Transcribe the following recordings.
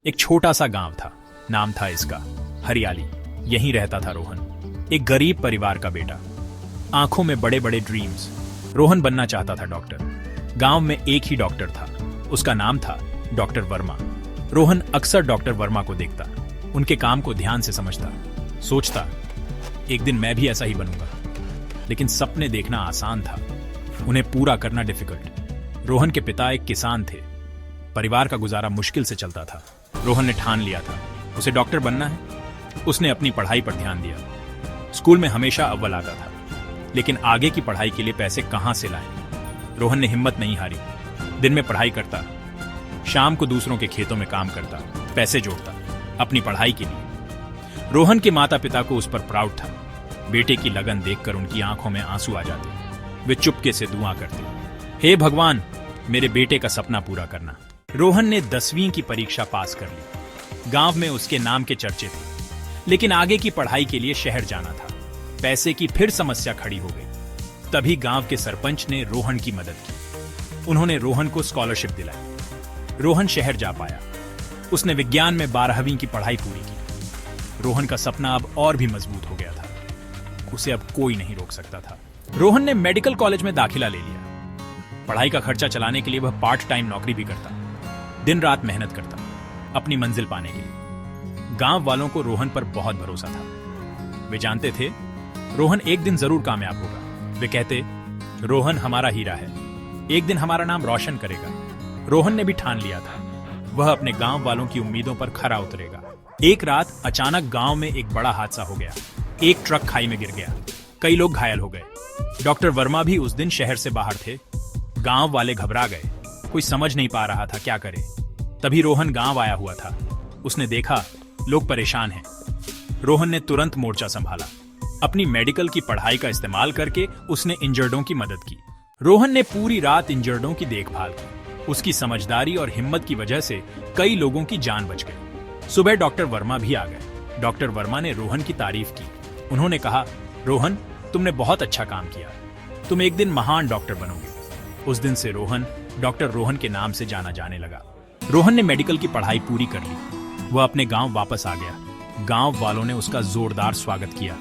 एक छोटा सा गांव था, नाम था इसका हरियाली। यहीं रहता था रोहन, एक गरीब परिवार का बेटा। आंखों में बड़े बड़े ड्रीम्स। रोहन बनना चाहता था डॉक्टर। गांव में एक ही डॉक्टर था, उसका नाम था डॉक्टर वर्मा। रोहन अक्सर डॉक्टर वर्मा को देखता, उनके काम को ध्यान से समझता, सोचता एक दिन मैं भी ऐसा ही बनूंगा। लेकिन सपने देखना आसान था, उन्हें पूरा करना डिफिकल्ट। रोहन के पिता एक किसान थे, परिवार का गुजारा मुश्किल से चलता था। रोहन ने ठान लिया था उसे डॉक्टर बनना है। उसने अपनी पढ़ाई पर ध्यान दिया, स्कूल में हमेशा अव्वल आता था, लेकिन आगे की पढ़ाई के लिए पैसे कहां से लाएं? रोहन ने हिम्मत नहीं हारी, दिन में पढ़ाई करता, शाम को दूसरों के खेतों में काम करता, पैसे जोड़ता अपनी पढ़ाई के लिए। रोहन के माता पिता को उस पर प्राउड था। बेटे की लगन देखकर उनकी आंखों में आंसू आ जाते। वे चुपके से दुआ करते, हे भगवान, मेरे बेटे का सपना पूरा करना। रोहन ने 10वीं की परीक्षा पास कर ली। गांव में उसके नाम के चर्चे थे, लेकिन आगे की पढ़ाई के लिए शहर जाना था। पैसे की फिर समस्या खड़ी हो गई। तभी गांव के सरपंच ने रोहन की मदद की। उन्होंने रोहन को स्कॉलरशिप दिलाई। रोहन शहर जा पाया। उसने विज्ञान में 12वीं की पढ़ाई पूरी की। रोहन का सपना अब और भी मजबूत हो गया था, उसे अब कोई नहीं रोक सकता था। रोहन ने मेडिकल कॉलेज में दाखिला ले लिया। पढ़ाई का खर्चा चलाने के लिए वह पार्ट टाइम नौकरी भी करता, दिन रात मेहनत करता अपनी मंजिल पाने के लिए। गांव वालों को रोहन पर बहुत भरोसा था। वे जानते थे रोहन एक दिन जरूर कामयाब होगा। वे कहते, रोहन हमारा हीरा है, एक दिन हमारा नाम रोशन करेगा। रोहन ने भी ठान लिया था, वह अपने गांव वालों की उम्मीदों पर खरा उतरेगा। एक रात अचानक गांव में एक बड़ा हादसा हो गया। एक ट्रक खाई में गिर गया, कई लोग घायल हो गए। डॉक्टर वर्मा भी उस दिन शहर से बाहर थे। गांव वाले घबरा गए, कोई समझ नहीं पा रहा था क्या करे। तभी रोहन गांव आया हुआ था। उसने देखा लोग परेशान हैं। रोहन ने तुरंत मोर्चा संभाला। अपनी मेडिकल की पढ़ाई का इस्तेमाल करके उसने इंजर्डों की मदद की। रोहन ने पूरी रात इंजर्डों की देखभाल की। उसकी समझदारी और हिम्मत की वजह से कई लोगों की जान बच गई। सुबह डॉक्टर वर्मा भी आ गए। डॉक्टर वर्मा ने रोहन की तारीफ की। उन्होंने कहा, रोहन, तुमने बहुत अच्छा काम किया, तुम एक दिन महान डॉक्टर बनोगे। उस दिन से रोहन डॉक्टर रोहन के नाम से जाना जाने लगा। रोहन ने मेडिकल की पढ़ाई पूरी कर ली। वह अपने गांव वापस आ गया। गांव वालों ने उसका जोरदार स्वागत किया।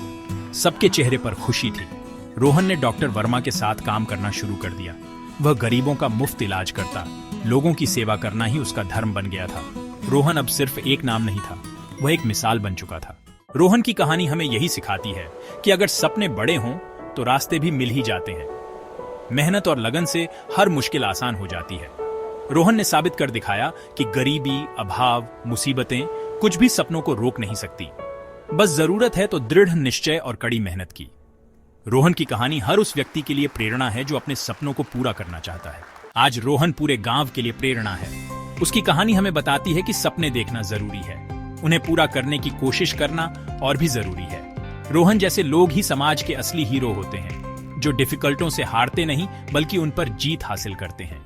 सबके चेहरे पर खुशी थी। रोहन ने डॉक्टर वर्मा के साथ काम करना शुरू कर दिया। वह गरीबों का मुफ्त इलाज करता, लोगों की सेवा करना ही उसका धर्म बन गया था। रोहन अब सिर्फ एक नाम नहीं था, वह एक मिसाल बन चुका था। रोहन की कहानी हमें यही सिखाती है कि अगर सपने बड़े हों तो रास्ते भी मिल ही जाते हैं। मेहनत और लगन से हर मुश्किल आसान हो जाती है। रोहन ने साबित कर दिखाया कि गरीबी, अभाव, मुसीबतें कुछ भी सपनों को रोक नहीं सकती। बस जरूरत है तो दृढ़ निश्चय और कड़ी मेहनत की। रोहन की कहानी हर उस व्यक्ति के लिए प्रेरणा है जो अपने सपनों को पूरा करना चाहता है। आज रोहन पूरे गांव के लिए प्रेरणा है। उसकी कहानी हमें बताती है कि सपने देखना जरूरी है, उन्हें पूरा करने की कोशिश करना और भी जरूरी है। रोहन जैसे लोग ही समाज के असली हीरो होते हैं, जो डिफिकल्टों से हारते नहीं बल्कि उन पर जीत हासिल करते हैं।